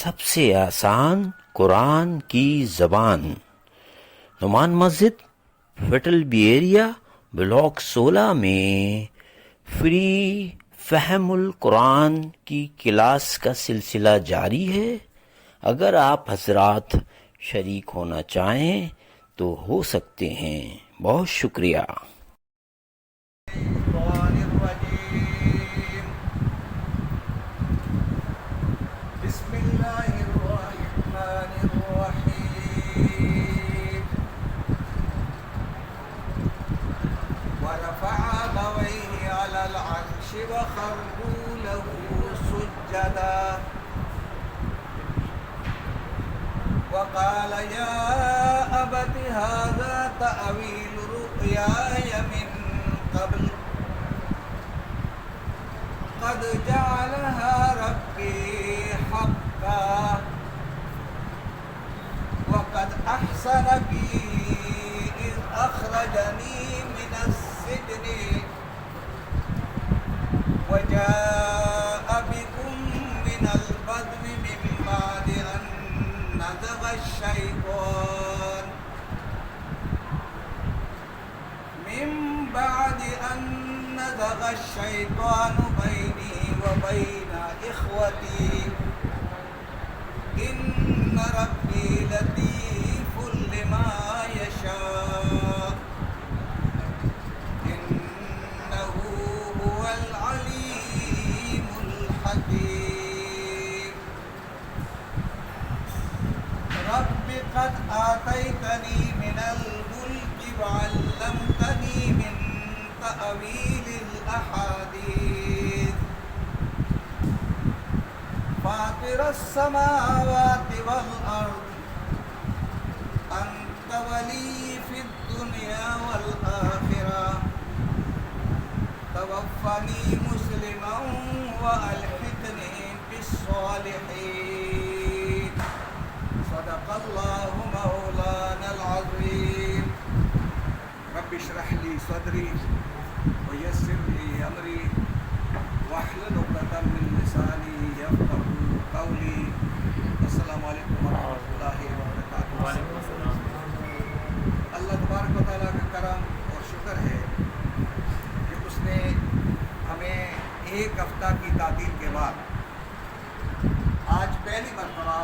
سب سے آسان قرآن کی زبان، نعمان مسجد، فیٹل بی ایریا، بلاک 16 میں فری فہم القرآن کی کلاس کا سلسلہ جاری ہے۔ اگر آپ حضرات شریک ہونا چاہیں تو ہو سکتے ہیں۔ بہت شکریہ۔ بسم اللہ الرحمن الرحیم۔ ورفع أبويه على العرش وخروا له سجدا وقال يا أبت هذا تأويل رؤياي من قبل قد جعلها ربي حقا وقد أحسن بي إذ أخرجني من السجن وجاء بكم من البدو من بعد أن نزغ الشيطان بيني وبين إخوتي إن ربي لطيف لما يشاء إنه هو العليم الحكيم رب قد آتيتني من الملك وعلمتني من تأويل الأحاديث فاطر السماوات والأرض أنت ولي في الدنيا والآخرة توفني مسلما وألحقني بالصالحين صدق الله مولانا العظيم رب اشرح لي صدري ويسر لي أمري واحلل عقدة من لساني يفقهوا قولي السلام علیکم ورحمۃ اللہ وبرکاتہ۔ وعلیکم السلام۔ اللہ تبارک و تعالیٰ کا کرم اور شکر ہے کہ اس نے ہمیں ایک ہفتہ کی تعطیل کے بعد آج پہلی مرتبہ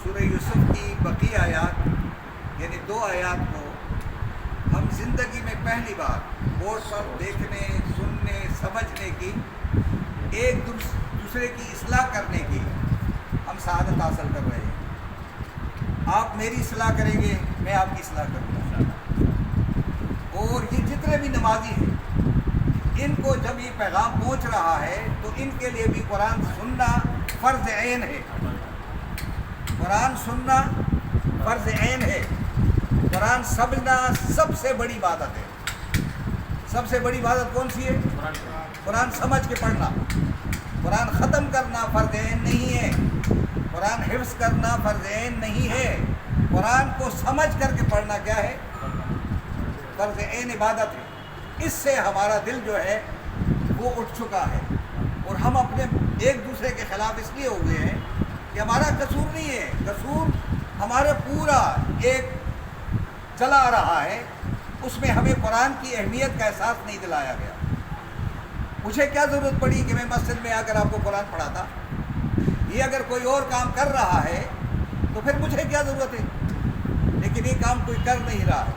سورہ یوسف کی بقی آیات یعنی 2 آیات کو ہم زندگی میں پہلی بار بورڈ پر دیکھنے، سننے، سمجھنے کی، ایک دوسرے کی اصلاح کرنے کی ہم سعادت حاصل کر رہے ہیں۔ آپ میری اصلاح کریں گے، میں آپ کی اصلاح کروں گا، اور یہ جتنے بھی نمازی ہیں ان کو جب یہ پیغام پہنچ رہا ہے تو ان کے لیے بھی قرآن سننا فرض عین ہے۔ قرآن سننا فرض عین ہے۔ قرآن سمجھنا سب سے بڑی عبادت ہے۔ سب سے بڑی عبادت کون سی ہے؟ قرآن سمجھ کے پڑھنا۔ قرآن ختم کرنا فرض عین نہیں ہے، قرآن حفظ کرنا فرض عین نہیں ہے، قرآن کو سمجھ کر کے پڑھنا کیا ہے؟ فرض عین عبادت ہے۔ اس سے ہمارا دل جو ہے وہ اٹھ چکا ہے، اور ہم اپنے ایک دوسرے کے خلاف اس لیے ہو گئے ہیں کہ ہمارا قصور نہیں ہے، قصور ہمارے پورا ایک چلا آ رہا ہے، اس میں ہمیں قرآن کی اہمیت کا احساس نہیں دلایا گیا۔ مجھے کیا ضرورت پڑی کہ میں مسجد میں آ کر آپ کو قرآن پڑھاتا؟ یہ اگر کوئی اور کام کر رہا ہے تو پھر مجھے کیا ضرورت ہے؟ لیکن یہ کام کوئی کر نہیں رہا ہے۔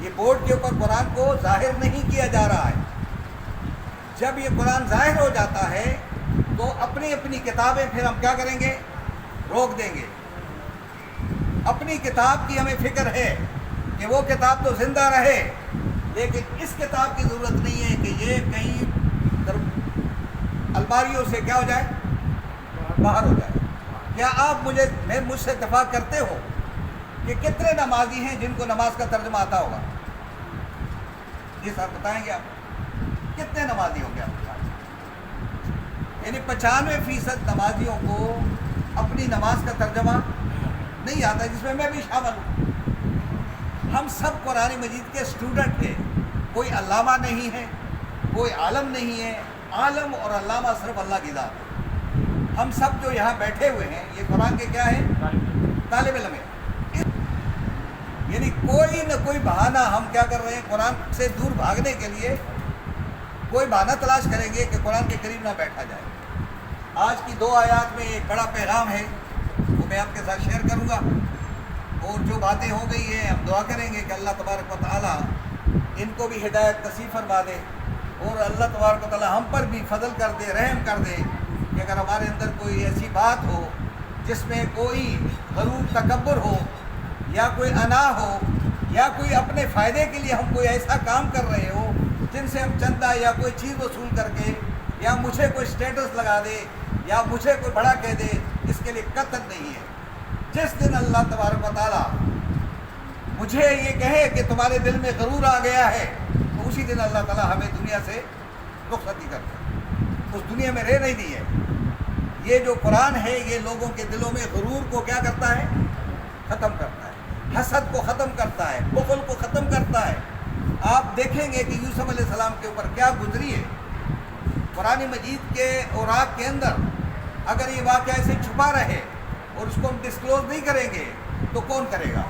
یہ بورڈ کے اوپر قرآن کو ظاہر نہیں کیا جا رہا ہے۔ جب یہ قرآن ظاہر ہو جاتا ہے تو اپنی اپنی کتابیں پھر ہم کیا کریں گے؟ روک دیں گے۔ اپنی کتاب کی ہمیں فکر ہے کہ وہ کتاب تو زندہ رہے، لیکن اس کتاب کی ضرورت نہیں ہے کہ یہ کہیں الماریوں سے کیا ہو جائے؟ باہر ہو جائے۔ کیا آپ مجھ سے اتفاق کرتے ہو کہ کتنے نمازی ہیں جن کو نماز کا ترجمہ آتا ہوگا؟ جی سر بتائیں گے آپ کتنے نمازی ہوں گے آپ؟ یعنی 95% نمازیوں کو اپنی نماز کا ترجمہ نہیں آتا، جس میں بھی شامل ہوں۔ ہم سب قرآن مجید کے اسٹوڈنٹ ہیں، کوئی علامہ نہیں ہے، کوئی عالم نہیں ہے۔ عالم اور علامہ صرف اللہ کی ذات ہے۔ ہم سب جو یہاں بیٹھے ہوئے ہیں یہ قرآن کے کیا ہیں؟ طالب علم ہیں. یعنی کوئی نہ کوئی بہانہ ہم کیا کر رہے ہیں؟ قرآن سے دور بھاگنے کے لیے کوئی بہانہ تلاش کریں گے کہ قرآن کے قریب نہ بیٹھا جائے. آج کی 2 آیات میں ایک بڑا پیغام ہے، وہ میں آپ کے ساتھ شیئر کروں گا. اور جو باتیں ہو گئی ہیں ہم دعا کریں گے کہ اللہ تبارک و تعالیٰ ان کو بھی ہدایت نصیب فرما دے، اور اللہ تبارک و تعالیٰ ہم پر بھی فضل کر دے، رحم کر دے کہ اگر ہمارے اندر کوئی ایسی بات ہو جس میں کوئی غرور تکبر ہو یا کوئی انا ہو یا کوئی اپنے فائدے کے لیے ہم کوئی ایسا کام کر رہے ہو جن سے ہم چندہ یا کوئی چیز وصول کر کے یا مجھے کوئی سٹیٹس لگا دے یا مجھے کوئی بڑا کہہ دے، اس کے لیے قطع نہیں ہے. جس دن اللہ تبارک و تعالیٰ مجھے یہ کہے کہ تمہارے دل میں غرور آ گیا ہے تو اسی دن اللہ تعالیٰ ہمیں دنیا سے رخصتی کرتا ہے، اس دنیا میں رہ نہیں دی ہے. یہ جو قرآن ہے یہ لوگوں کے دلوں میں غرور کو کیا کرتا ہے؟ ختم کرتا ہے، حسد کو ختم کرتا ہے، بخل کو ختم کرتا ہے. آپ دیکھیں گے کہ یوسف علیہ السلام کے اوپر کیا گزری ہے. قرآن مجید کے اوراق کے اندر اگر یہ واقعہ ایسے چھپا رہے اور اس کو ہم ڈسکلوز نہیں کریں گے تو کون کرے گا؟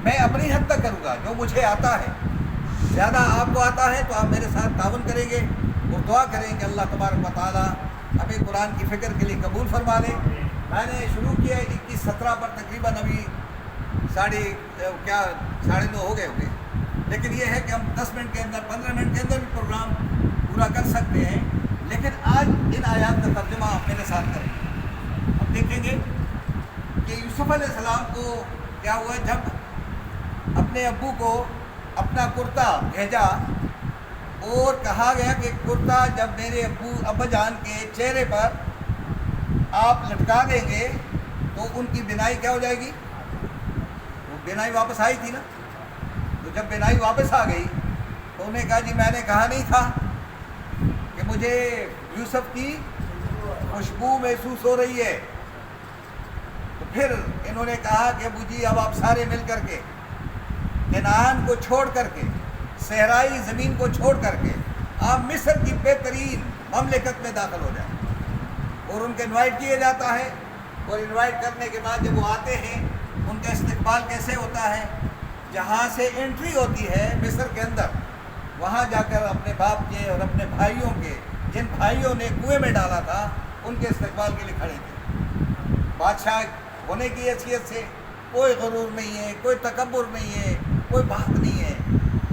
میں اپنی حد تک کروں گا جو مجھے آتا ہے. زیادہ آپ کو آتا ہے تو آپ میرے ساتھ تعاون کریں گے اور دعا کریں کہ اللہ تبارک و تعالیٰ ہمیں قرآن کی فکر کے لیے قبول فرما لے. میں نے شروع کیا 21-17 پر تقریباً ابھی 9:30 ہو گئے ہوں گے، لیکن یہ ہے کہ ہم 10 منٹ کے اندر 15 منٹ کے اندر بھی پروگرام پورا کر سکتے ہیں. لیکن آج ان آیات کا ترجمہ آپ میرے ساتھ کریں. اب دیکھیں گے کہ یوسف علیہ السلام کو کیا ہوا جب اپنے ابو کو اپنا کرتا بھیجا اور کہا گیا کہ کرتا جب میرے ابا جان کے چہرے پر آپ لٹکا دیں گے تو ان کی بینائی کیا ہو جائے گی؟ وہ بینائی واپس آئی تھی نا. تو جب بینائی واپس آ گئی تو انہیں کہا جی میں نے کہا نہیں تھا کہ مجھے یوسف کی خوشبو محسوس ہو رہی ہے. تو پھر انہوں نے کہا کہ ابو جی اب آپ سارے مل کر کے کنعان کو چھوڑ کر کے صحرائی زمین کو چھوڑ کر کے آپ مصر کی بہترین مملکت میں داخل ہو جائیں. اور ان کو انوائٹ کیا جاتا ہے، اور انوائٹ کرنے کے بعد جب وہ آتے ہیں ان کا استقبال کیسے ہوتا ہے؟ جہاں سے انٹری ہوتی ہے مصر کے اندر وہاں جا کر اپنے باپ کے اور اپنے بھائیوں کے، جن بھائیوں نے کنویں میں ڈالا تھا، ان کے استقبال کے لیے کھڑے تھے. بادشاہ ہونے کی حیثیت سے کوئی غرور نہیں ہے، کوئی تکبر نہیں ہے، کوئی بات نہیں ہے،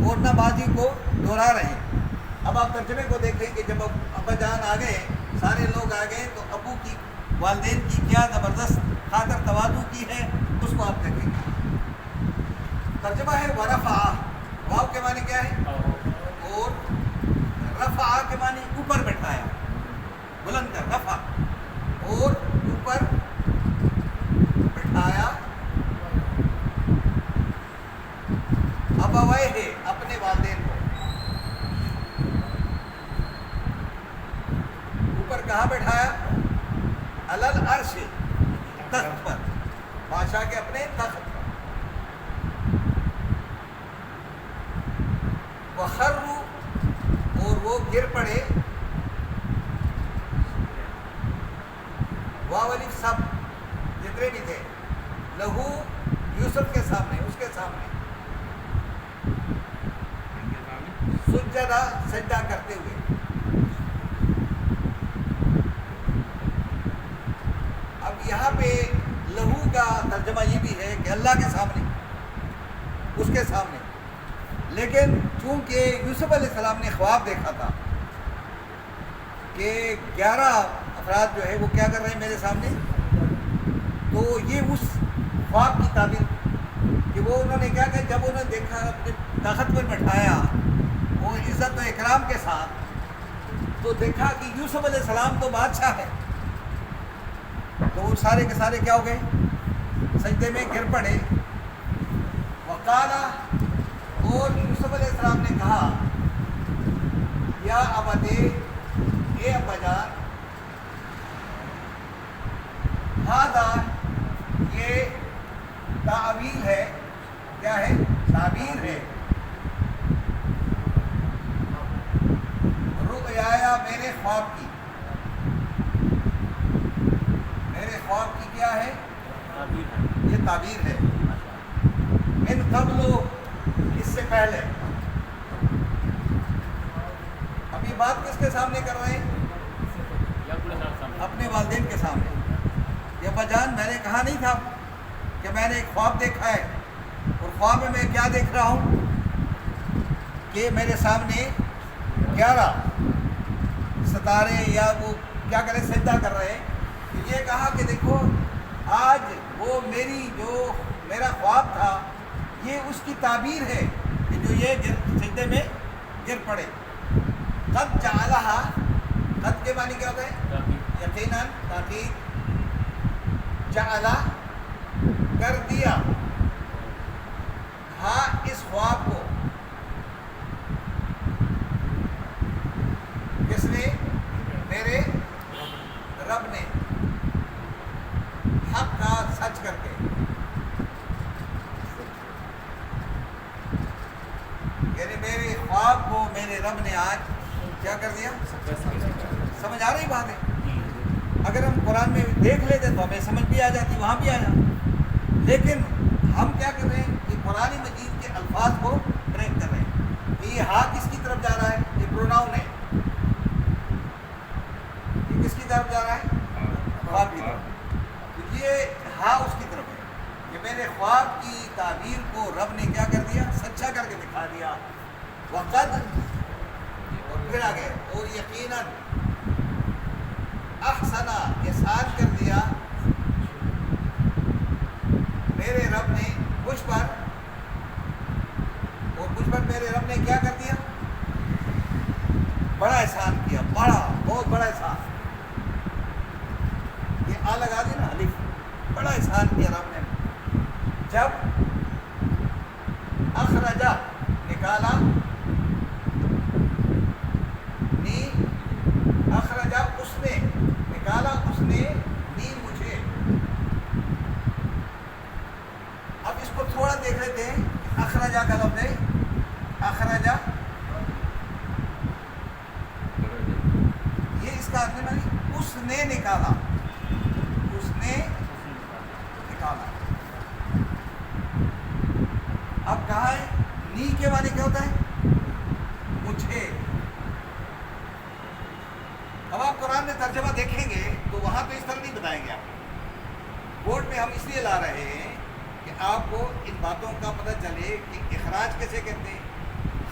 اور نہ بازی کو دہرا رہے ہیں. اب آپ ترجمے کو دیکھیں کہ جب ابا جان آ گئے، سارے لوگ آ گئے، تو ابو کی والدین کی کیا زبردست خاطر تواضع کی ہے اس کو آپ دیکھیں گے. ترجمہ ہے ورفع. واو کے معنی کیا ہے؟ اور رفع کے معنی اوپر بٹھایا، بلند کر، رفع اور اوپر بٹھایا. ابویہ ہے اپنے والدین کو اوپر کہاں بٹھایا؟ علل عرش، تخت پر، بادشاہ کے اپنے تخت پر. وخروا، اور وہ گر پڑے، واو الف سب جتنے بھی تھے، لہو یوسف کے سامنے، اس کے سامنے، سجدہ کرتے ہوئے. اب یہاں پہ لہو کا ترجمہ یہ بھی ہے کہ اللہ کے سامنے، اس کے سامنے. لیکن چونکہ یوسف علیہ السلام نے خواب دیکھا تھا کہ 11 افراد جو ہے وہ کیا کر رہے ہیں میرے سامنے، تو یہ اس خواب کی تعبیر کہ وہ انہوں نے کیا کہ جب انہوں نے دیکھا اپنے تخت پر بٹھایا وہ عزت و اکرام کے ساتھ، تو دیکھا کہ یوسف علیہ السلام تو بادشاہ ہے. تو وہ سارے کے سارے کیا ہو گئے؟ سجدے میں گر پڑے. وقالا، اور یوسف علیہ السلام نے کہا یا ابتے، اے ابا جان، ہذا، یہ تعویل ہے، کیا ہے؟ تعبیر ہے. رؤیا، میرے خواب کی. تعبیر ہے من قبل، اس سے پہلے. اب یہ بات کس کے سامنے کر رہے ہیں؟ اپنے والدین کے سامنے. یہ ابا جان میں نے کہا نہیں تھا کہ میں نے ایک خواب دیکھا ہے، اور خواب میں کیا دیکھ رہا ہوں کہ میرے سامنے 11 ستارے یا وہ کیا کرے سجدہ کر رہے ہیں. تو یہ کہا کہ دیکھو آج وہ میرا خواب تھا، یہ اس کی تعبیر ہے کہ جو یہ سجدے میں گر پڑے. قد جعلہا، قد کے معنی کیا ہوتا ہے؟ یقیناً تحقیق. جعلہ کر دیا، ہاں اس خواب کو کس نے؟ میرے رب نے، حق کا سچ کر کے. یعنی میرے خواب کو میرے رب نے آج کیا کر دیا؟ سمجھ آ رہی بات ہے؟ اگر ہم قرآن میں دیکھ لیتے تو ہمیں سمجھ بھی آ جاتی، وہاں بھی آیا. لیکن ہم کیا کر رہے ہیں کہ قرآن مجید کے الفاظ کو بریک کر رہے ہیں کہ یہ ہاں کس کی طرف جا رہا ہے؟ یہ پروناؤن ہے. یہ کس کی طرف جا رہا ہے؟ خواب کی طرف. تو یہ ہاں اس کی طرف ہے کہ میرے خواب کی تعبیر کو رب نے کیا کر دیا؟ سچا کر کے دکھا دیا. وقد، اور پھر آگے، اور یقیناً احسنا، احسان کر دیا میرے رب نے مجھ پر، اور مجھ پر میرے رب نے کیا کر دیا؟ بڑا احسان کیا، بڑا، بہت بڑا احسان. یہ آ لگا دی نا الف، بڑا احسان کیا رب نے. جب اخرجا، نکالا، نی اخرجا، اس نے نکالا، اس نے، نی مجھے. اب اس کو تھوڑا دیکھ لیتے ہیں. اخرجا کا لفظ ہے، اخرجا یہ اس کا اصل معنی اس نے نکالا، اس نے نکالا. اب کہا ہے نی کے معنی کیا ہوتا ہے؟ مجھے. اب آپ قرآن میں ترجمہ دیکھیں گے تو وہاں تو اس طرح نہیں بتائیں گے. آپ بورڈ میں ہم اس لیے لا رہے ہیں کہ آپ کو ان باتوں کا پتہ چلے کہ اخراج کیسے کہتے ہیں،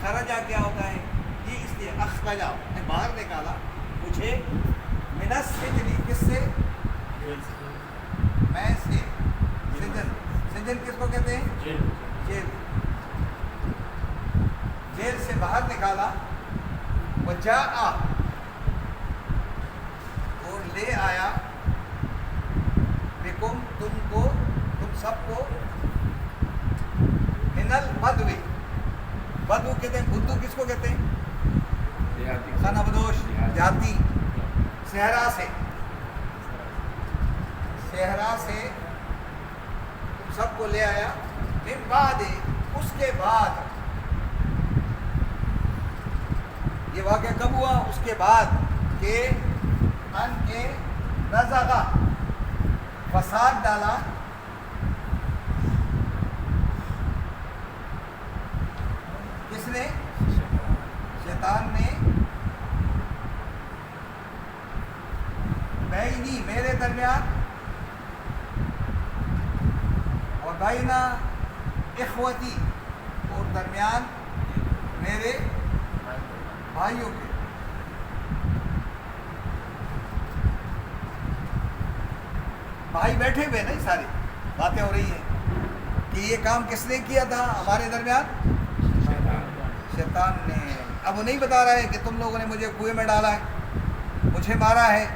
خرجہ کیا ہوتا ہے. یہ اس لیے اخرجا نے باہر نکالا مجھے، من السجن، کس سے؟ میں سے. سجن، سجن کس کو کہتے ہیں؟ جیل. جیل سے باہر نکالا. وجاء، اور لے آیا، بکم، تم کو، تم سب کو، من البدو، بدو کہتے ہیں، بدو کس کو کہتے ہیں؟ خانہ بدوش، دیہاتی. صحرا سے، صحرا سے تم سب کو لے آیا. من بعد، اس کے بعد. یہ واقعہ کب ہوا؟ اس کے بعد کہ ان کے نزغہ، فساد ڈالا، کس نے؟ شیطان نے، بینی، میرے درمیان، اور بینہ اخوتی، اور درمیان میرے بھائیوں کے. بھائی بیٹھے ہوئے نہیں، ساری باتیں ہو رہی ہیں کہ یہ کام کس نے کیا تھا ہمارے درمیان؟ شیطان نے. اب وہ نہیں بتا رہا ہے کہ تم لوگوں نے مجھے کنویں میں ڈالا ہے، مجھے مارا ہے،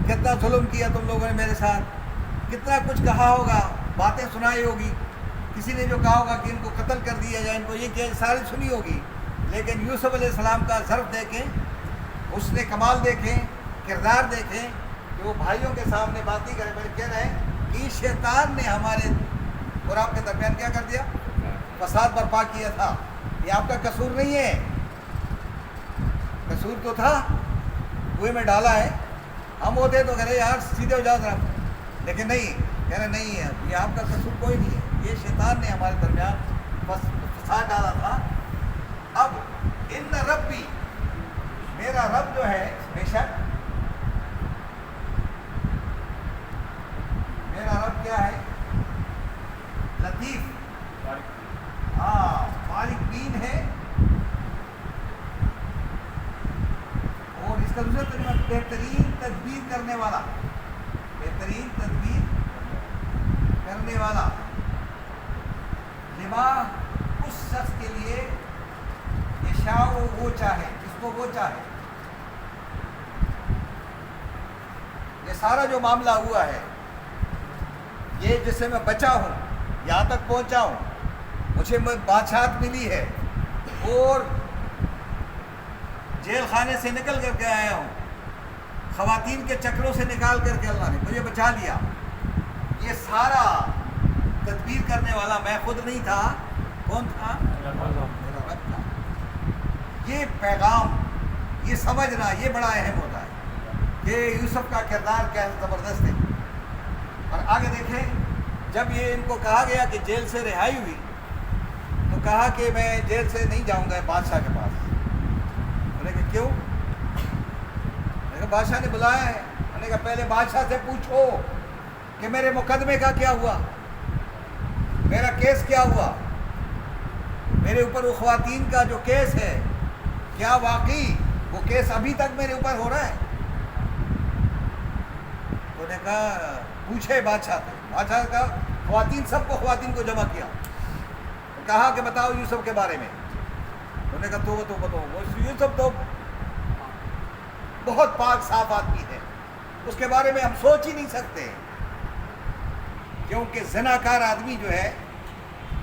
کتنا ظلم کیا تم لوگوں نے میرے ساتھ، کتنا کچھ کہا ہوگا، باتیں سنائی ہوگی، کسی نے جو کہا ہوگا کہ ان کو قتل کر دیا جائے، ان کو یہ کیا، ساری سنی ہوگی. لیکن یوسف علیہ السلام کا ظرف دیکھیں، اس نے کمال دیکھیں، کردار دیکھیں کہ وہ بھائیوں کے سامنے بات نہیں کرے، بلکہ کہہ رہے ہیں کہ شیطان نے ہمارے اور آپ کے درمیان کیا کر دیا؟ فساد برپا کیا تھا. یہ آپ کا قصور نہیں ہے، قصور تو تھا، کنویں میں ڈالا ہے. ہم ہوتے تو کہہ رہے یار سیدھے ہو جاؤ ذرا، لیکن نہیں، کہہ رہے نہیں ہے، یہ آپ کا قصور کوئی نہیں ہے، یہ شیطان نے ہمارے درمیان فساد ڈالا تھا۔ اب ان ربی، میرا رب جو ہے، بے شک میرا رب کیا ہے؟ لطیف، ہاں باریک بین ہے، اور اس کا دوسرا ترجمہ بہترین تدبیر کرنے والا، بہترین تدبیر کرنے والا، لما اس شخص کے لیے یشاء وہ چاہے، جس کو وہ چاہے۔ یہ سارا جو معاملہ ہوا ہے، یہ جس سے میں بچا ہوں، یہاں تک پہنچا ہوں، مجھے بادشاہت ملی ہے، اور جیل خانے سے نکل کر کے آیا ہوں، خواتین کے چکروں سے نکال کر کے اللہ نے مجھے بچا لیا۔ یہ سارا تدبیر کرنے والا میں خود نہیں تھا، کون تھا؟ میرا رب تھا۔ یہ پیغام، یہ سمجھنا، یہ بڑا اہم ہوتا ہے کہ یوسف کا کردار کیا زبردست ہے۔ اور آگے دیکھیں، جب یہ ان کو کہا گیا کہ جیل سے رہائی ہوئی، تو کہا کہ میں جیل سے نہیں جاؤں گا بادشاہ کے پاس۔ انہوں نے کہا کیوں؟ انہوں نے کہا بادشاہ نے بلایا ہے۔ انہوں نے کہا پہلے بادشاہ سے پوچھو کہ میرے مقدمے کا کیا ہوا، میرا کیس کیا ہوا، میرے اوپر وہ خواتین کا جو کیس ہے، کیا واقعی وہ کیس ابھی تک میرے اوپر ہو رہا ہے؟ تو نے کہا پوچھے بادشاہ سے۔ بادشاہ کا خواتین کو جمع کیا، کہا کہ بتاؤ یوسف کے بارے میں۔ انہوں نے کہا تو بتاؤ، یوسف تو بہت پاک صاف آدمی ہے، اس کے بارے میں ہم سوچ ہی نہیں سکتے، کیونکہ زناکار آدمی جو ہے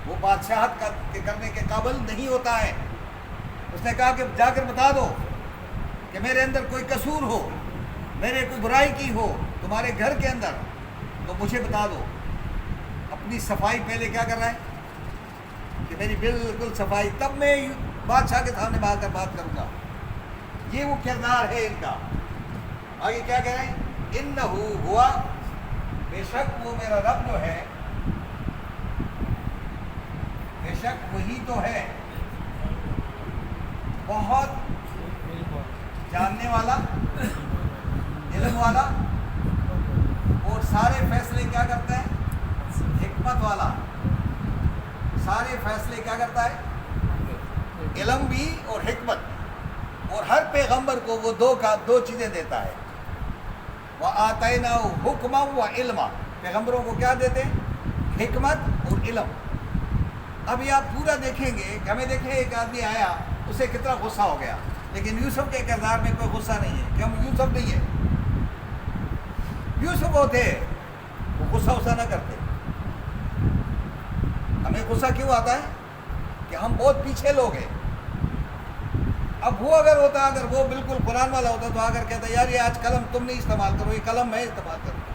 وہ بادشاہت کرنے کے قابل نہیں ہوتا ہے۔ اس نے کہا کہ جا کر بتا دو کہ میرے اندر کوئی قصور ہو، میرے کوئی برائی کی ہو تمہارے گھر کے اندر، تو مجھے بتا دو۔ اپنی صفائی پہلے کیا کر رہا ہے کہ میری بالکل صفائی، تب میں بادشاہ کے سامنے آ کر بات کروں گا۔ یہ وہ کردار ہے ان کا۔ آگے کیا کہہ رہے ہیں؟ انہو ہوا، بے شک وہ میرا رب جو ہے، بے شک وہی تو ہے، بہت جاننے والا، علم والا، اور سارے فیصلے کیا کرتا ہے؟ حکمت والا۔ سارے فیصلے کیا کرتا ہے؟ علم بھی اور حکمت، اور ہر پیغمبر کو وہ دو چیزیں دیتا ہے۔ وَآتَيْنَاهُ حُكْمًا وَعِلْمًا، پیغمبروں کو کیا دیتے ہیں؟ حکمت اور علم۔ ابھی آپ پورا دیکھیں گے کہ ہمیں دیکھیں ایک آدمی آیا، اسے کتنا غصہ ہو گیا، لیکن یوسف کے کردار میں کوئی غصہ نہیں ہے، کہ ہم یوسف نہیں ہے۔ یوسف ہوتے وہ غصہ نہ کرتے۔ ہمیں غصہ کیوں آتا ہے؟ کہ ہم بہت پیچھے لوگ ہیں۔ اب وہ اگر ہوتا، اگر وہ بالکل قرآن والا ہوتا تو آ کر کہتا یار یہ آج قلم تم نہیں استعمال کرو، یہ قلم میں استعمال کروں گا،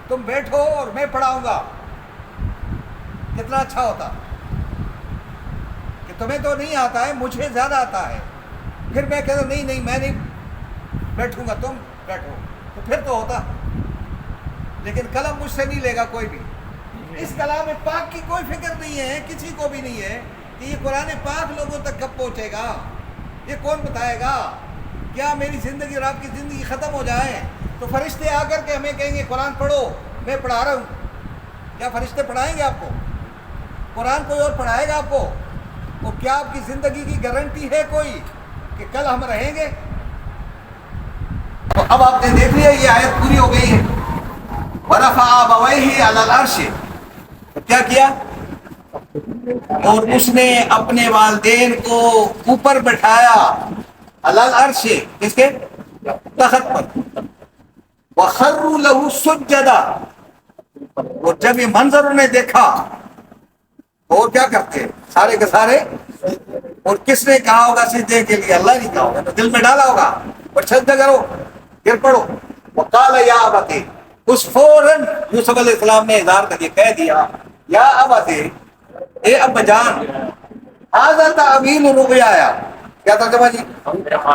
تم بیٹھو اور میں پڑھاؤں گا، کتنا اچھا ہوتا کہ تمہیں تو نہیں آتا ہے، مجھے زیادہ آتا ہے، پھر میں کہتا نہیں میں نہیں بیٹھوں گا، تم بیٹھو، تو پھر تو ہوتا۔ لیکن قلم مجھ سے نہیں لے گا کوئی بھی۔ اس کلام پاک کی کوئی فکر نہیں ہے، کسی کو بھی نہیں ہے کہ یہ قرآن پاک لوگوں تک کب پہنچے گا، یہ کون بتائے گا؟ کیا میری زندگی اور آپ کی زندگی ختم ہو جائے تو فرشتے آ کر کے ہمیں کہیں گے قرآن پڑھو، میں پڑھا رہا ہوں؟ کیا فرشتے پڑھائیں گے آپ کو؟ قرآن کوئی اور پڑھائے گا آپ کو؟ اور کیا آپ کی زندگی کی گارنٹی ہے کوئی کہ کل ہم رہیں گے؟ تو اب آپ نے دیکھ لیا یہ آیت پوری ہو گئی ہے۔ وَرَفَعَ أَبَوَيْهِ عَلَى الْعَرْشِ، کیا کیا؟ اور اس نے اپنے والدین کو اوپر بٹھایا، علی العرش، کس کے؟ تخت پر۔ وَخَرُّوا لَهُ سُجَّدًا، اور جب یہ منظر انہیں دیکھا اور کیا کرتے سارے کے سارے؟ اور کس نے کہا ہوگا سجدے کے لیے؟ اللہ نے کہا ہوگا، تو دل میں ڈالا ہوگا اور سجدہ کرو، پھر پڑھو۔ وَقَالَ يَا أَبَتِ، اس فوراً یوسف علیہ السلام نے اظہار کر کے کہہ دیا، یا ابت، اے ابا جان، ھذا تعبیر رؤیا، کیا ترجمہ جی؟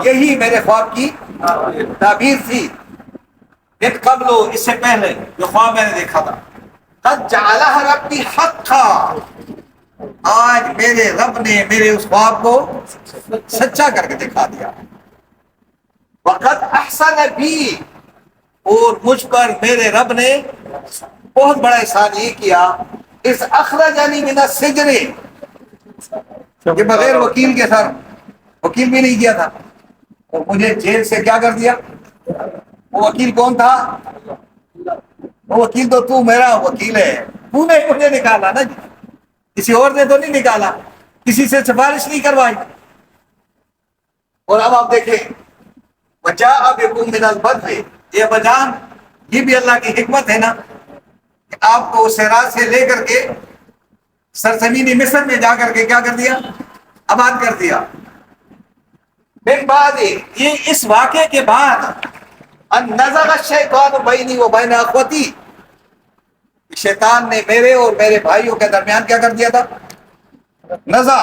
یہی میرے خواب کی تعبیر تھی۔ من قبل، اس سے پہلے جو خواب میں نے دیکھا تھا، قد جعلہ ربی حقا، آج میرے رب نے میرے اس خواب کو سچا کر کے دکھا دیا. وقد احسن بی، اور مجھ پر میرے رب نے بہت بڑا احسان یہ کیا، اس اخرجنی من السجن، کہ بغیر وکیل کے سر، وکیل بھی نہیں کیا تھا، اور مجھے جیل سے کیا کر دیا. وہ وکیل کون تھا؟ وہ وکیل تو میرا وکیل ہے، تو نے مجھے نکالا نا جی، کسی اور نے تو نہیں نکالا، کسی سے سفارش نہیں کروائی. اور اب آپ دیکھیں، وجاء بكم من البدو، یہ بجان، یہ بھی اللہ کی حکمت ہے نا، کہ آپ کو صحرا سے لے کر کے سرزمین مصر میں جا کر کے کیا کر دیا؟ آباد کر دیا. من بعد، یہ اس واقعے کے بعد، ان نزغ الشیطان بینی و بین اخوتی، شیطان نے میرے اور میرے بھائیوں کے درمیان کیا کر دیا تھا؟ نزع،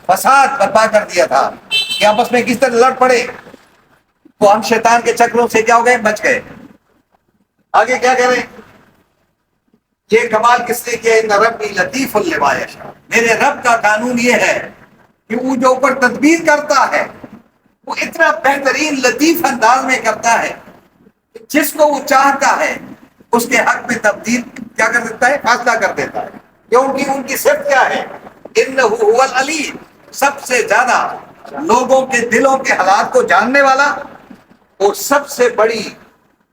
فساد برپا کر دیا تھا، کہ آپس میں کس طرح لڑ پڑے. تو ہم شیطان کے چکروں سے کیا ہو گئے؟ بچ گئے. آگے کیا کہہ رہے ہیں؟ یہ کمال کس نے کیا؟ ان ربی لطیف لما یشاء، میرے رب کا قانون یہ ہے کہ وہ جو اوپر تدبیر کرتا ہے وہ اتنا بہترین لطیف انداز میں کرتا ہے کہ جس کو وہ چاہتا ہے اس کے حق میں تبدیل کیا کر دیتا ہے؟ فیصلہ کر دیتا ہے. کیونکہ ان کی صفت کیا ہے؟ انہ هو العلیم، سب سے زیادہ لوگوں کے دلوں کے حالات کو جاننے والا، اور سب سے بڑی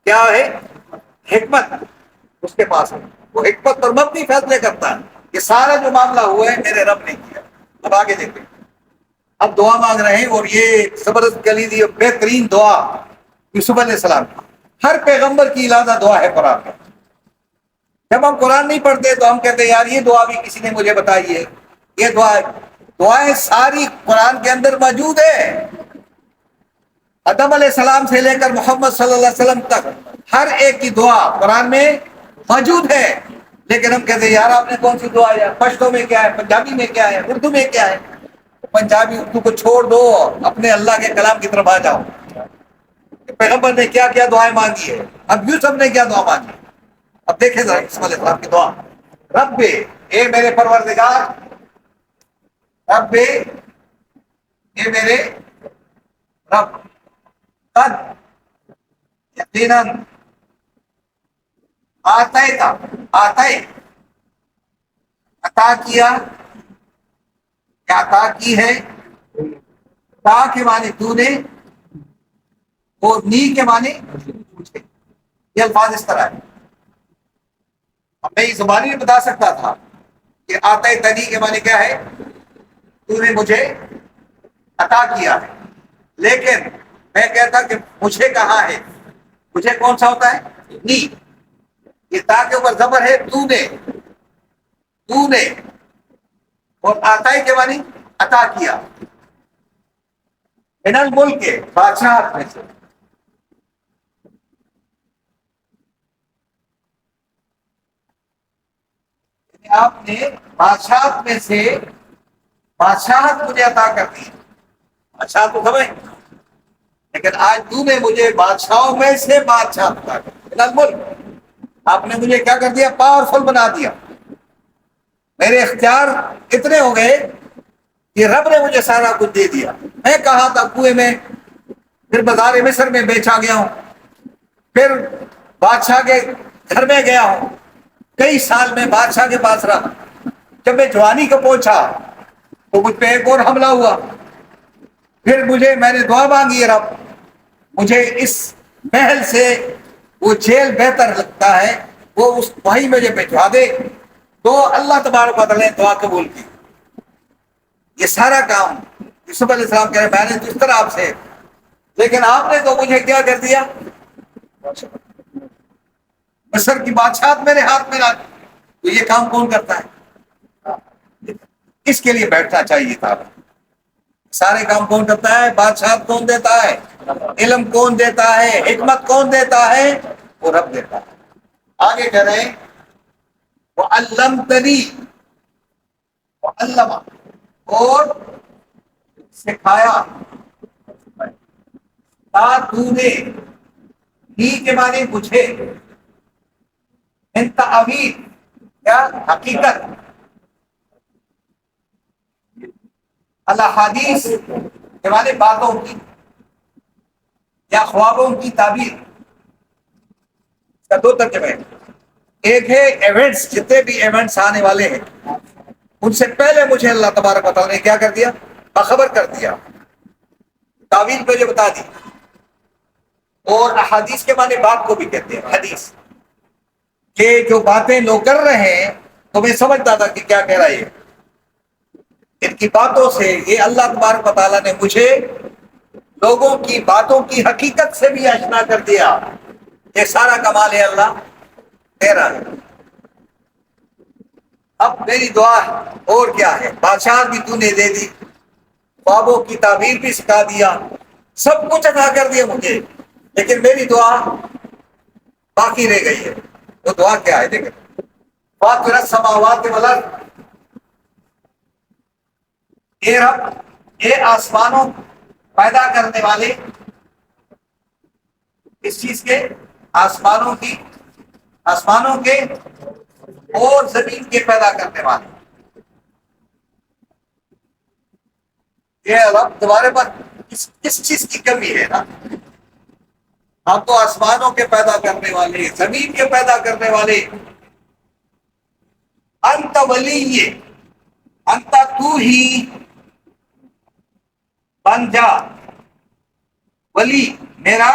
کیا ہے؟ حکمت اس کے پاس ہے. وہ حکمت پر مبنی فیصلے کرتا ہے. یہ سارا جو معاملہ ہوا ہے میرے رب نے کیا. اب آگے دیکھیں، اب دعا مانگ رہے ہیں، اور یہ زبردست کلیدی اور بہترین دعا یوسف علیہ السلام کی. ہر پیغمبر کی علادہ دعا ہے قرآن میں. جب ہم قرآن نہیں پڑھتے تو ہم کہتے ہیں یار یہ دعا بھی کسی نے مجھے بتائی ہے، یہ دعائیں ساری قرآن کے اندر موجود ہے. آدم علیہ السلام سے لے کر محمد صلی اللہ علیہ وسلم تک ہر ایک کی دعا قرآن میں موجود ہے. لیکن ہم کہتے ہیں یار آپ نے کون سی دعا ہے؟ پشتو میں کیا ہے، پنجابی میں کیا ہے، اردو میں کیا ہے؟ پنجابی اردو کو چھوڑ دو، اپنے اللہ کے کلام کی طرف آ جاؤ. پیغمبر نے کیا کیا دعائیں مانگی ہے، اب یوسف نے کیا دعا مانگی. اب دیکھیں ذرا یوسف علیہ السلام کی دعا. رب، اے میرے پروردگار، رب، اے میرے رب، قد، یقیناً، آتے عطا کیا، کیا عطا کی ہے؟ تا کے معنی تو نے، اور نی کے معنی پوچھے. یہ الفاظ اس طرح ہے. اب میں یہ زبانی میں بتا سکتا تھا کہ آتے تنی کے معنی کیا ہے؟ تو نے مجھے عطا کیا ہے. لیکن میں کہتا کہ مجھے کہاں ہے؟ مجھے کون سا ہوتا ہے؟ نی. یہ تا کے اوپر زبر ہے، تو نے، اور آتا کے معنی عطا کیا. من الملک کے بادشاہ میں سے، آپ نے بادشاہت میں سے بادشاہت مجھے عطا کر دی. بادشاہ تو سمجھ، لیکن آج تو نے مجھے بادشاہوں میں سے بادشاہ عطا کر دی. من الملک، آپ نے مجھے کیا کر دیا؟ پاورفل بنا دیا. میرے اختیار اتنے ہو گئے کہ رب نے مجھے سارا کچھ دے دیا. میں کہاں تھا؟ کنویں میں، پھر بازار مصر میں بیچا گیا ہوں، پھر بادشاہ کے گھر میں گیا ہوں، کئی سال میں بادشاہ کے پاس رہا. جب میں جوانی کو پہنچا تو مجھ پہ ایک اور حملہ ہوا. پھر میں نے دعا مانگی، رب مجھے اس محل سے وہ جیل بہتر لگتا ہے، وہ اس وہیں مجھے بھجوا دے. تو اللہ تبارک و تعالی نے دعا قبول کی. یہ سارا کام یوسف علیہ السلام کہہ رہے میں نے جس طرح آپ سے، لیکن آپ نے تو مجھے کیا کر دیا؟ مصر کی بادشاہت میرے ہاتھ میں لا دی. تو یہ کام کون کرتا ہے؟ اس کے لیے بیٹھنا چاہیے تھا. سارے کام کون کرتا ہے؟ بادشاہت کون دیتا ہے؟ علم کون دیتا ہے؟ حکمت کون دیتا ہے؟ وہ رب دیتا ہے. آگے کہہ رہے ہیں وَعَلَّمْتَنِي، وَعَلَّمَ، اور سکھایا، تا تو نے، ہی کے معنی مجھے، ان تعویل کیا حقیقت، الاحادیث کے معنی باتوں کی یا خوابوں کی تعبیر. اس کا دو ترجمے ہیں. ایک ہے ایونٹس، جتنے بھی ایونٹس آنے والے ہیں ان سے پہلے مجھے اللہ تبارک و تعالیٰ نے کیا کر دیا؟ باخبر کر دیا، تعویل پہ جو بتا دی. اور احادیث کے معنی بات کو بھی کہتے ہیں حدیث، کہ جو باتیں لوگ کر رہے ہیں تو میں سمجھتا تھا کہ کیا کہہ رہا ہے. ان کی باتوں سے یہ اللہ تبارک و تعالیٰ نے مجھے لوگوں کی باتوں کی حقیقت سے بھی آشنا کر دیا. یہ سارا کمال ہے اللہ تیرا ہے. اب میری دعا ہے اور کیا ہے، بادشاہ بھی تو نے دے دی، خوابوں کی تعبیر بھی سکھا دیا، سب کچھ عطا کر دیا مجھے، لیکن میری دعا باقی رہ گئی ہے. وہ دعا کیا ہے؟ دیکھیں، فاطر السماوات والارض، اے رب، اے آسمانوں پیدا کرنے والے، اس چیز کے، آسمانوں کی، آسمانوں کے اور زمین کے پیدا کرنے والے. یہ رب تمہارے پاس کس چیز کی کمی ہے نا؟ ہم تو آسمانوں کے پیدا کرنے والے، زمین کے پیدا کرنے والے. انت ولی، انت تو ہی بن جا ولی، میرا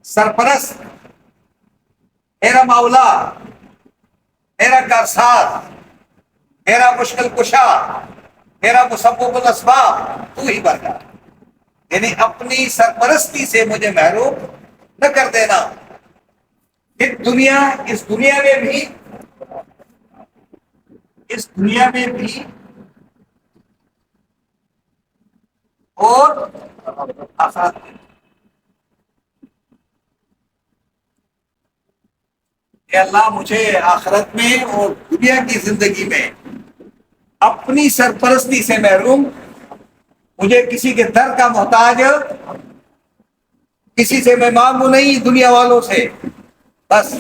سرپرست، میرا مولا، میرا کارساز، میرا مشکل کشا، میرا مسبب الاسباب، تو ہی بن جا. یعنی اپنی سرپرستی سے مجھے محروم نہ کر دینا. اس دنیا میں بھی، اس دنیا میں بھی اور آخرت میں. اے اللہ مجھے آخرت میں اور دنیا کی زندگی میں اپنی سرپرستی سے محروم، مجھے کسی کے در کا محتاج، کسی سے میں مانگوں نہیں دنیا والوں سے، بس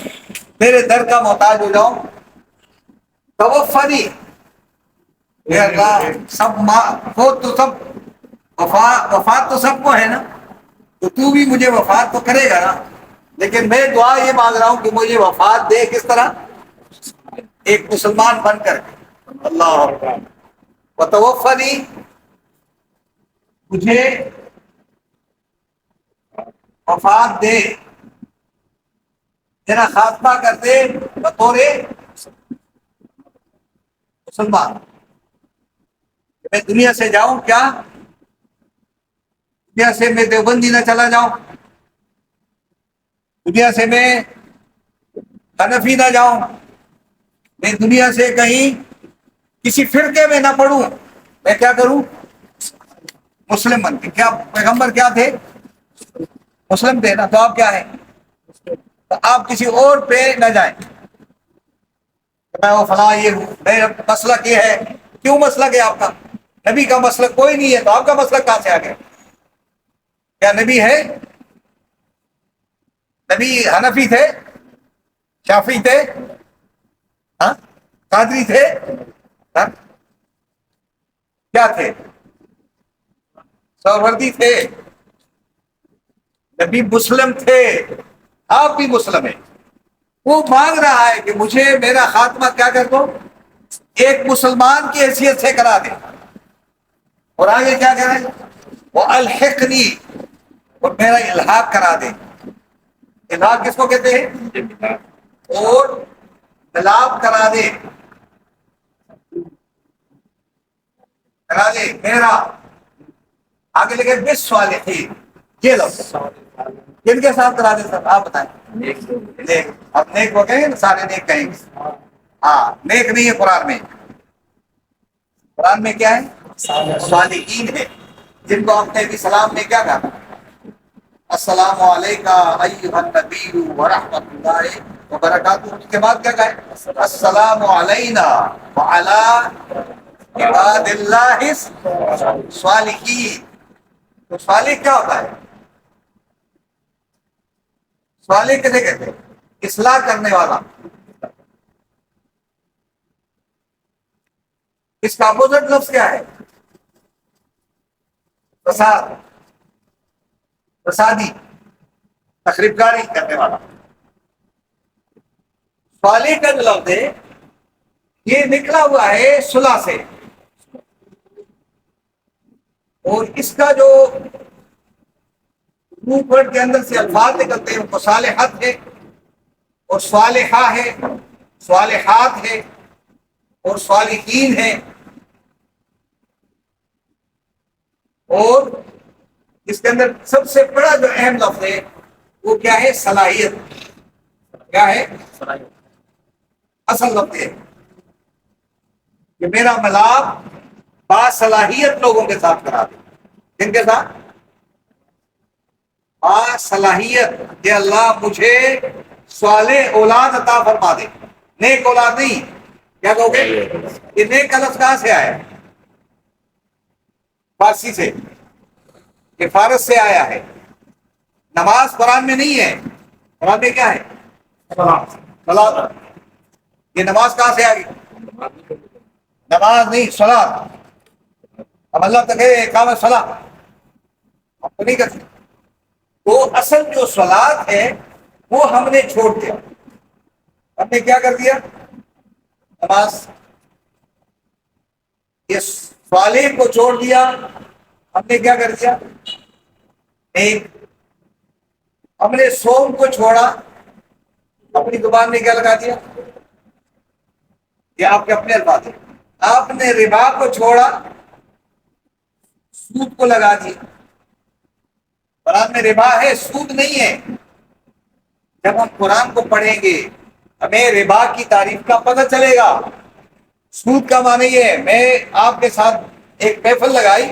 میرے در کا محتاج ہو جاؤ. توفنی، اے اللہ سب فوت تو سب، وفات تو سب کو ہے نا، تو بھی مجھے وفات تو کرے گا نا. لیکن میں دعا یہ مانگ رہا ہوں کہ مجھے وفات دے کس طرح؟ ایک مسلمان بن کر. اللہ وتوفنی، مجھے وفات دے، میرا خاتمہ کر دے بطور مسلمان. میں دنیا سے جاؤں کیا؟ دنیا سے میں دیوبندی نہ چلا جاؤں، دنیا سے میں حنفی نہ جاؤں، میں دنیا سے کہیں کسی فرقے میں نہ پڑھوں. میں کیا کروں؟ مسلم بن کے. کیا پیغمبر کیا تھے؟ مسلم تھے نا. تو آپ کیا ہے؟ تو آپ کسی اور پہ نہ جائیں کہ میں وہ فلاں یہ ہوں، میرا مسلک یہ ہے. کیوں مسلک ہے آپ کا؟ نبی کا مسلک کوئی نہیں ہے تو آپ کا مسلک کہاں سے آ گیا؟ کیا نبی ہے؟ نبی حنفی تھے، شافعی تھے، ہاں قادری تھے، ہاں کیا تھے؟ سہروردی تھے. نبی مسلم تھے، آپ بھی مسلم ہیں. وہ مانگ رہا ہے کہ مجھے میرا خاتمہ کیا کر دو، ایک مسلمان کی حیثیت سے کرا دے. اور آگے کیا کہہ رہے ہیں؟ وہ الحقنی، اور میرا الحاق کرا دے. الحاق کس کو کہتے ہیں؟ اور ملاپ کرا دے، کرا دے میرا. آگے لکھے بالصالحین. یہ لفظ کن کے ساتھ کرا دے سر؟ آپ بتائیں. نیک. اب نیک ہو گئے نا، سارے نیک کہیں گے. ہاں نیک نہیں ہے قرآن میں. قرآن میں کیا ہے؟ صالحین ہے، جن کو آپ نے بھی سلام میں کیا کہا؟ السلام علیکہ ایھا النبی ورحمۃ اللہ وبرکاتہ. اس کے بعد کیا کہا؟ السلام علینا وعلی عباد اللہ الصالحین. تو صالح کیا ہوتا ہے؟ صالح کسے کہتے ہیں؟ اصلاح کرنے والا. اس کا اپوزٹ لفظ کیا ہے؟ فساد، فسادی، تخریب کاری کرنے والا. صالح کا جو لفظ ہے یہ نکلا ہوا ہے صلح سے، اور اس کا جو روٹ ورڈ کے اندر سے الفاظ نکلتے ہیں وہ صالحات ہے اور صالحہ ہے، صالحات ہے اور صالحین ہے. اور اس کے اندر سب سے بڑا جو اہم لفظ ہے وہ کیا ہے؟ صلاحیت. کیا ہے؟ اصل لفظ ہے کہ میرا ملاپ باصلاحیت لوگوں کے ساتھ کرا دے. جن کے ساتھ باصلاحیت، کہ اللہ مجھے صالح اولاد عطا فرما دے. نیک اولاد نہیں. کیا کہو گے؟ یہ نیک کا لفظ کہاں سے آیا ہے؟ فارسی سے. یہ فارس سے آیا ہے. نماز قرآن میں نہیں ہے. قرآن میں کیا ہے؟ صلاۃ. یہ نماز کہاں سے آ گئی؟ نماز نہیں، صلاۃ. اب اللہ تک ہے اقامت صلاۃ ہم تو نہیں کرتے. تو اصل جو صلاۃ ہے وہ ہم نے چھوڑ دیا. ہم نے کیا کر دیا؟ نماز. یہ صالح کو چھوڑ دیا. ہم نے کیا کر دیا؟ ایک. ہم نے صوم کو چھوڑا. اپنی زبان میں کیا لگا دیا؟ یہ آپ کے اپنے الفاظ ہیں. آپ نے ربا کو چھوڑا، سود کو لگا دیا. قرآن میں ربا ہے، سود نہیں ہے. جب ہم قرآن کو پڑھیں گے ہمیں ربا کی تعریف کا پتہ چلے گا. سود کا معنی یہ ہے میں آپ کے ساتھ ایک محفل لگائی،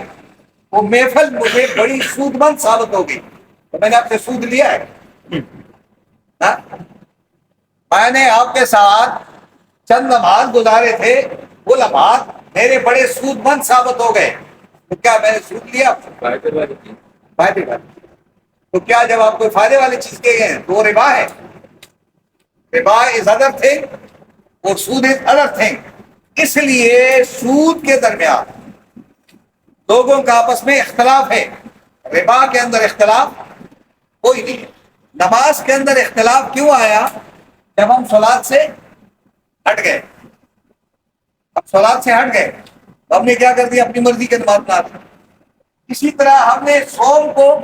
وہ محفل مجھے بڑی سود مند ثابت ہوگی تو میں نے آپ سے سود لیا ہے. میں نے آپ کے ساتھ چند لمحات گزارے تھے، وہ لمحات میرے بڑے سود مند ثابت ہو گئے تو کیا میں نے سود لیا؟ فائدے والی. تو کیا جب آپ کوئی فائدے والی چیز کے گئے تو وہ ربا ہے؟ ربا از ادر تھنگ اور سود از ادر تھنگ. اس لیے سود کے درمیان لوگوں کا آپس میں اختلاف ہے. ربا کے اندر اختلاف کوئی نہیں ہے. نماز کے اندر اختلاف کیوں آیا؟ جب ہم صلاۃ سے ہٹ گئے. اب صلاۃ سے ہٹ گئے تو ہم نے کیا کر دیا؟ اپنی مرضی کے نماز پڑھا دی. اسی طرح ہم نے صوم کو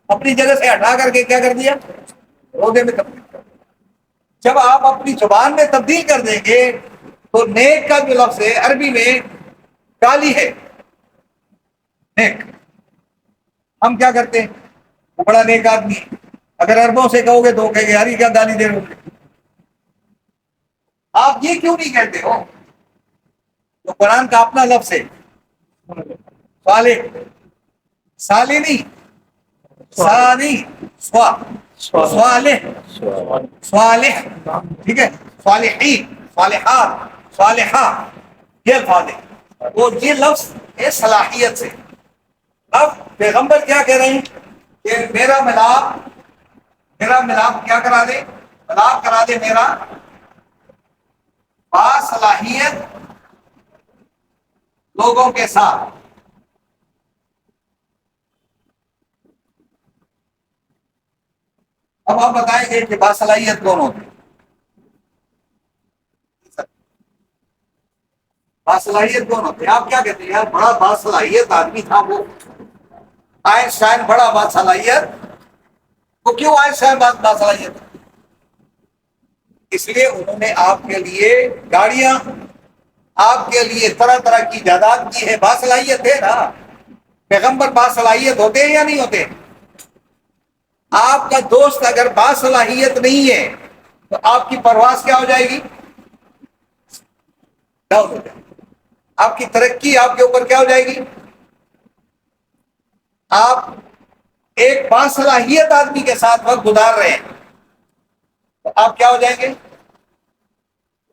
اپنی جگہ سے ہٹا کر کے کیا کر دیا؟ روزے میں تبدیل کر دیا. جب آپ اپنی زبان میں تبدیل کر دیں گے تو نیک کا جو لفظ ہے عربی میں گالی ہے. نیک ہم کیا کرتے ہیں؟ وہ بڑا نیک آدمی ہے. اگر عربوں سے کہو گے تو کہے گے یار یہ کیا گالی دے رہے ہو. آپ یہ کیوں نہیں کہتے ہو؟ تو قرآن کا اپنا لفظ ہے صالح. صالح نہیں، ثانی سوا صالح، صالح. ٹھیک ہے؟ صالحین، صالحات، صالحہ، یہ الفاظ ہے. وہ یہ لفظ ہے صلاحیت سے. اب پیغمبر کیا کہہ رہے ہیں کہ میرا ملاپ کیا کرا دے؟ ملاپ کرا دے میرا باصلاحیت لوگوں کے ساتھ. اب آپ بتائیں گے کہ باصلاحیت کون ہوتے؟ باصلاحیت کون ہوتے؟ آپ کیا کہتے ہیں؟ یار بڑا باصلاحیت آدمی تھا وہ آئنسٹائن. بڑا باصلاحیت. وہ کیوں آئنسٹائن باصلاحیت؟ اس لیے انہوں نے آپ کے لیے گاڑیاں، آپ کے لیے طرح طرح کی جائیداد کی ہے. باصلاحیت ہے نا. پیغمبر باصلاحیت ہوتے ہیں یا نہیں ہوتے؟ آپ کا دوست اگر باصلاحیت نہیں ہے تو آپ کی پرواز کیا ہو جائے گی؟ ڈاؤن ہو جائے گی. آپ کی ترقی آپ کے اوپر کیا ہو جائے گی؟ آپ ایک باصلاحیت آدمی کے ساتھ وقت گزار رہے ہیں تو آپ کیا ہو جائیں گے؟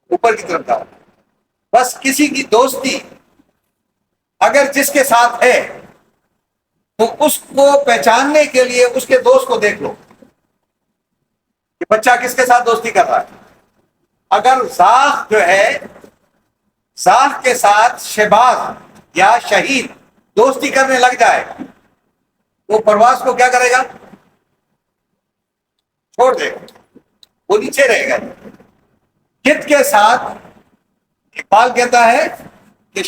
اوپر کی طرف جاؤ. بس کسی کی دوستی اگر جس کے ساتھ ہے تو اس کو پہچاننے کے لیے اس کے دوست کو دیکھ لو. بچہ کس کے ساتھ دوستی کر رہا ہے؟ اگر زاغ جو ہے، زاغ کے ساتھ شہباز یا شہید دوستی کرنے لگ جائے، وہ پرواز کو کیا کرے گا؟ چھوڑ دے گا، وہ نیچے رہے گا۔ گدھ کے ساتھ اقبال کہتا ہے کہ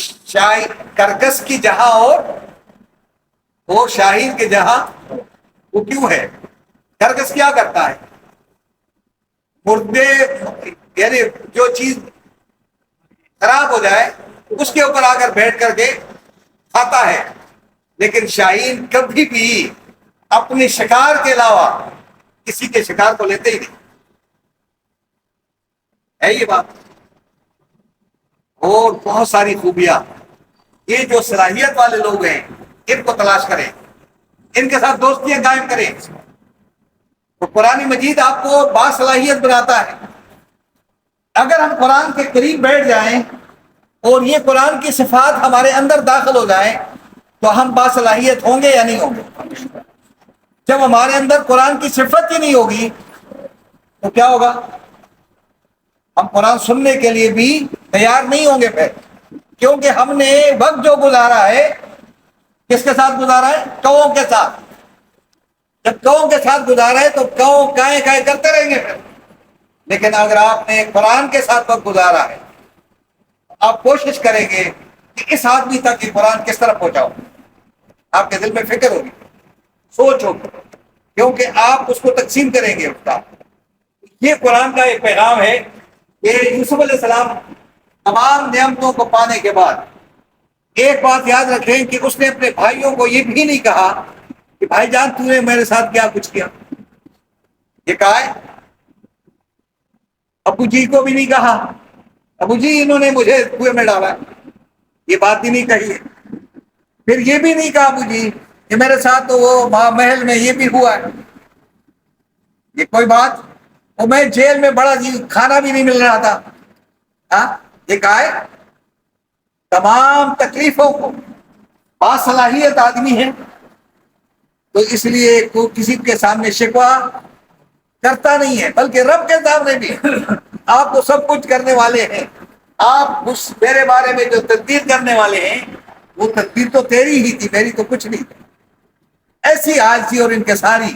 کرکس کی جہاں اور وہ شاہین کے جہاں، وہ کیوں ہے؟ کرکس کیا کرتا ہے؟ مردے، یعنی جو چیز خراب ہو جائے اس کے اوپر آ کر بیٹھ کر کے کھاتا ہے، لیکن شاہین کبھی بھی اپنے شکار کے علاوہ کسی کے شکار کو لیتے ہی نہیں ہے، یہ بات۔ اور بہت ساری خوبیاں، یہ جو صلاحیت والے لوگ ہیں ان کو تلاش کریں، ان کے ساتھ دوستیاں قائم کریں۔ تو قرآن مجید آپ کو باصلاحیت بناتا ہے۔ اگر ہم قرآن کے قریب بیٹھ جائیں اور یہ قرآن کی صفات ہمارے اندر داخل ہو جائیں تو ہم باصلاحیت ہوں گے یا نہیں ہوں گے؟ جب ہمارے اندر قرآن کی صفت ہی نہیں ہوگی تو کیا ہوگا؟ ہم قرآن سننے کے لیے بھی تیار نہیں ہوں گے پھر، کیونکہ ہم نے وقت جو گزارا ہے کس کے ساتھ گزارا ہے؟ کووں کے ساتھ۔ جب کووں کے ساتھ گزارا ہے تو کوں کائیں کائیں کرتے رہیں گے پھر۔ لیکن اگر آپ نے قرآن کے ساتھ وقت گزارا ہے، آپ کوشش کریں گے کہ اس آدمی تک یہ قرآن کس طرح پہنچاؤ، آپ کے دل میں فکر ہوگی، سوچ ہوگی، کیونکہ آپ اس کو تقسیم کریں گے۔ اس کا یہ قرآن کا ایک پیغام ہے کہ یوسف علیہ السلام تمام نعمتوں کو پانے کے بعد ایک بات یاد رکھیں کہ اس نے اپنے بھائیوں کو یہ بھی نہیں کہا کہ بھائی جان تو نے میرے ساتھ کیا کچھ کیا، یہ کہا ہے۔ ابو جی کو بھی نہیں کہا ابو جی انہوں نے مجھے کنویں میں ڈالا، یہ بات ہی نہیں کہی ہے۔ پھر یہ بھی نہیں کہا ابو جی کہ میرے ساتھ تو وہ محل میں یہ بھی ہوا ہے، یہ کوئی بات، اور میں جیل میں بڑا جی کھانا بھی نہیں مل رہا تھا، ہاں یہ کہا ہے۔ تمام تکلیفوں کو باصلاحیت آدمی ہے تو اس لیے کوئی کسی کے سامنے شکوہ کرتا نہیں ہے، بلکہ رب کے سامنے بھی آپ تو سب کچھ کرنے والے ہیں، آپ اس میرے بارے میں جو تدبیر کرنے والے ہیں وہ تدبیر تو تیری ہی تھی، میری تو کچھ نہیں تھی۔ ایسی عاجزی اور انکساری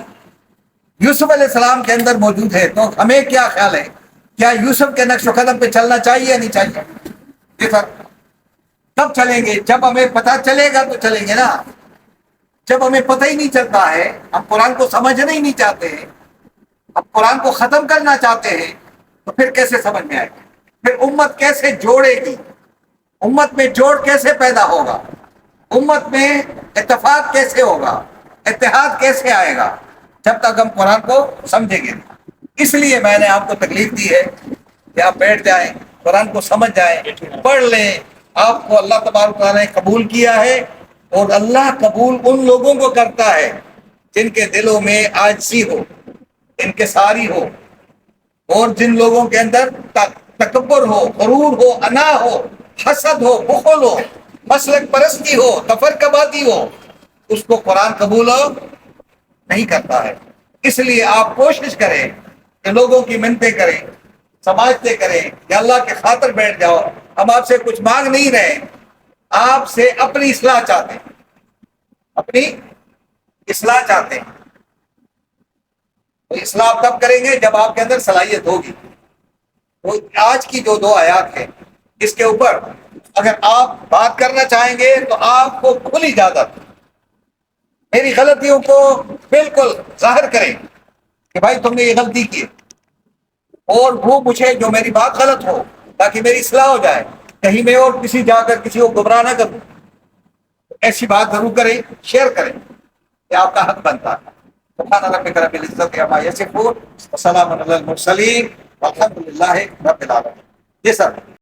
یوسف علیہ السلام کے اندر موجود ہے۔ تو ہمیں کیا خیال ہے، کیا یوسف کے نقش و قدم پہ چلنا چاہیے یا نہیں چاہیے؟ یہ فرق کب چلیں گے؟ جب ہمیں پتہ چلے گا تو چلیں گے نا۔ جب ہمیں پتہ ہی نہیں چلتا ہے، ہم قرآن کو سمجھنا ہی نہیں چاہتے ہیں، ہم قرآن کو ختم کرنا چاہتے ہیں، تو پھر کیسے سمجھ میں آئے گا؟ پھر امت کیسے جوڑے گی؟ امت میں جوڑ کیسے پیدا ہوگا؟ امت میں اتفاق کیسے ہوگا؟ اتحاد کیسے آئے گا جب تک ہم قرآن کو سمجھیں گے؟ اس لیے میں نے آپ کو تکلیف دی ہے کہ آپ بیٹھ جائیں، قرآن کو سمجھ جائیں، پڑھ لیں۔ آپ کو اللہ تبارک و تعالیٰ نے قبول کیا ہے، اور اللہ قبول ان لوگوں کو کرتا ہے جن کے دلوں میں عاجزی ہو، انکساری ہو، اور جن لوگوں کے اندر تکبر ہو، غرور ہو، انا ہو، حسد ہو، بخل ہو، مسلک پرستی ہو، تفرقہ ہو، اس کو قرآن قبول نہیں کرتا ہے۔ اس لیے آپ کوشش کریں کہ لوگوں کی منتیں کریں، سماجتے کریں کہ اللہ کے خاطر بیٹھ جاؤ۔ ہم آپ سے کچھ مانگ نہیں رہے، آپ سے اپنی اصلاح چاہتے ہیں، اپنی اصلاح چاہتے ہیں۔ تو اصلاح آپ تب کریں گے جب آپ کے اندر صلاحیت ہوگی۔ تو آج کی جو 2 آیات ہیں اس کے اوپر اگر آپ بات کرنا چاہیں گے تو آپ کو کھلی اجازت، میری غلطیوں کو بالکل ظاہر کریں کہ بھائی تم نے یہ غلطی کی، اور وہ مجھے جو میری بات غلط ہو تاکہ میری اصلاح ہو جائے، کہیں میں اور کسی جا کر کسی کو گمراہ نہ کروں، ایسی بات ضرور کریں، شیئر کریں، یہ آپ کا حق بنتا ہے۔ سبحان ربک رب العزت عما یصفون وسلام علی المرسلین والحمد للہ رب العالمین۔ جی سر۔